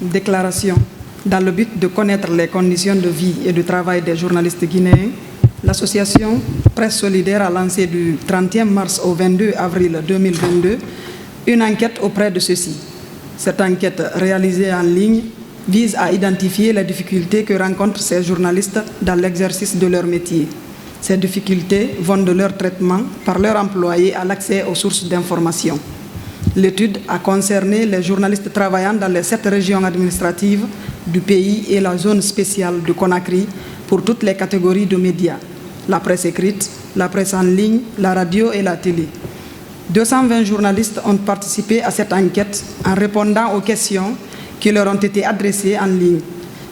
Déclaration. Dans le but de connaître les conditions de vie et de travail des journalistes guinéens, l'association Presse Solidaire a lancé du 31 mars au 22 avril 2022 une enquête auprès de ceux-ci. Cette enquête réalisée en ligne vise à identifier les difficultés que rencontrent ces journalistes dans l'exercice de leur métier. Ces difficultés vont de leur traitement par leurs employés à l'accès aux sources d'information. L'étude a concerné les journalistes travaillant dans les 7 régions administratives du pays et la zone spéciale de Conakry pour toutes les catégories de médias, la presse écrite, la presse en ligne, la radio et la télé. 220 journalistes ont participé à cette enquête en répondant aux questions qui leur ont été adressées en ligne.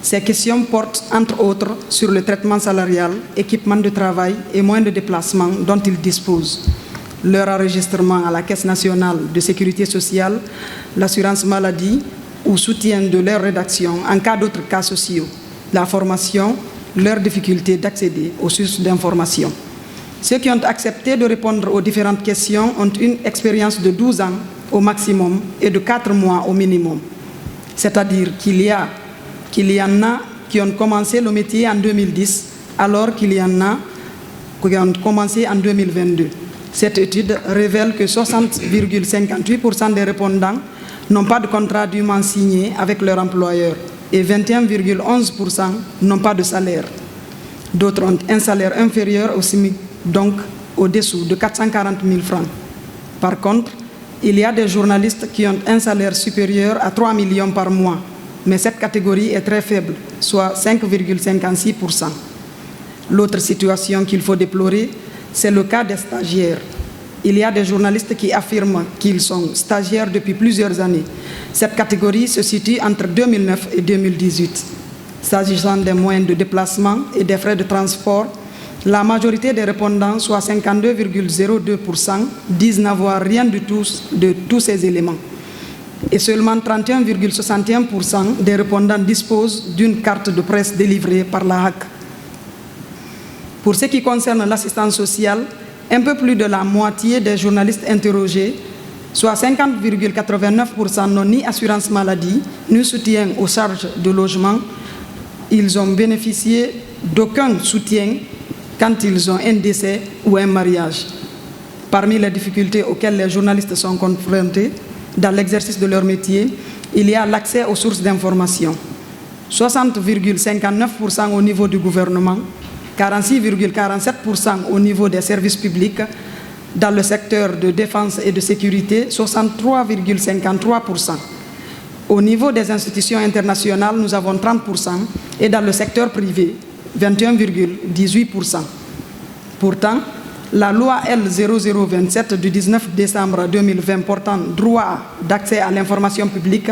Ces questions portent, entre autres, sur le traitement salarial, équipement de travail et moyens de déplacement dont ils disposent, leur enregistrement à la Caisse nationale de sécurité sociale, l'assurance maladie ou soutien de leur rédaction en cas d'autres cas sociaux, la formation, leur difficulté d'accéder aux sources d'information. Ceux qui ont accepté de répondre aux différentes questions ont une expérience de 12 ans au maximum et de 4 mois au minimum. C'est-à-dire qu'il y en a qui ont commencé le métier en 2010, alors qu'il y en a qui ont commencé en 2022. Cette étude révèle que 60,58% des répondants n'ont pas de contrat dûment signé avec leur employeur et 21,11% n'ont pas de salaire. D'autres ont un salaire inférieur au SMIC, donc au-dessous de 440 000 francs. Par contre, il y a des journalistes qui ont un salaire supérieur à 3 millions par mois, mais cette catégorie est très faible, soit 5,56%. L'autre situation qu'il faut déplorer, c'est le cas des stagiaires. Il y a des journalistes qui affirment qu'ils sont stagiaires depuis plusieurs années. Cette catégorie se situe entre 2009 et 2018. S'agissant des moyens de déplacement et des frais de transport, la majorité des répondants, soit 52,02%, disent n'avoir rien de tous ces éléments. Et seulement 31,61% des répondants disposent d'une carte de presse délivrée par la HAC. Pour ce qui concerne l'assistance sociale, un peu plus de la moitié des journalistes interrogés, soit 50,89%, n'ont ni assurance maladie, ni soutien aux charges de logement. Ils ont bénéficié d'aucun soutien quand ils ont un décès ou un mariage. Parmi les difficultés auxquelles les journalistes sont confrontés dans l'exercice de leur métier, il y a l'accès aux sources d'information. 60,59% au niveau du gouvernement, 46,47% au niveau des services publics, dans le secteur de défense et de sécurité, 63,53%. Au niveau des institutions internationales, nous avons 30% et dans le secteur privé, 21,18%. Pourtant, la loi L0027 du 19 décembre 2020 portant droit d'accès à l'information publique,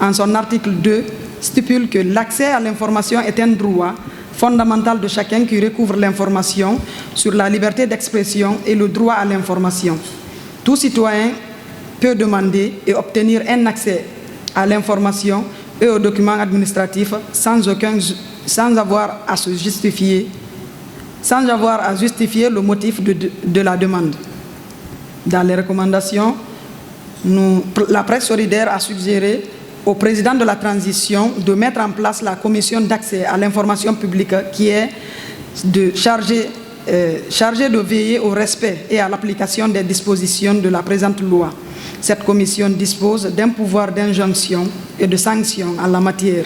en son article 2, stipule que l'accès à l'information est un droit fondamental de chacun qui recouvre l'information sur la liberté d'expression et le droit à l'information. Tout citoyen peut demander et obtenir un accès à l'information et aux documents administratifs sans avoir à justifier le motif de la demande. Dans les recommandations, la presse solidaire a suggéré au président de la transition de mettre en place la commission d'accès à l'information publique qui est chargée de veiller au respect et à l'application des dispositions de la présente loi. Cette commission dispose d'un pouvoir d'injonction et de sanction en la matière.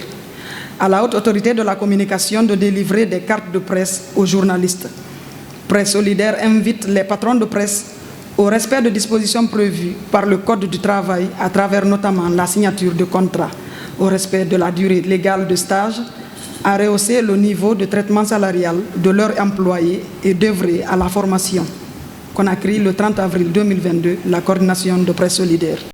À la haute autorité de la communication de délivrer des cartes de presse aux journalistes. Presse solidaire invite les patrons de presse au respect de dispositions prévues par le Code du travail à travers notamment la signature de contrats, au respect de la durée légale de stage, à rehausser le niveau de traitement salarial de leurs employés et d'œuvrer à la formation. Conakry, le 30 avril 2022, la coordination de Presse Solidaire.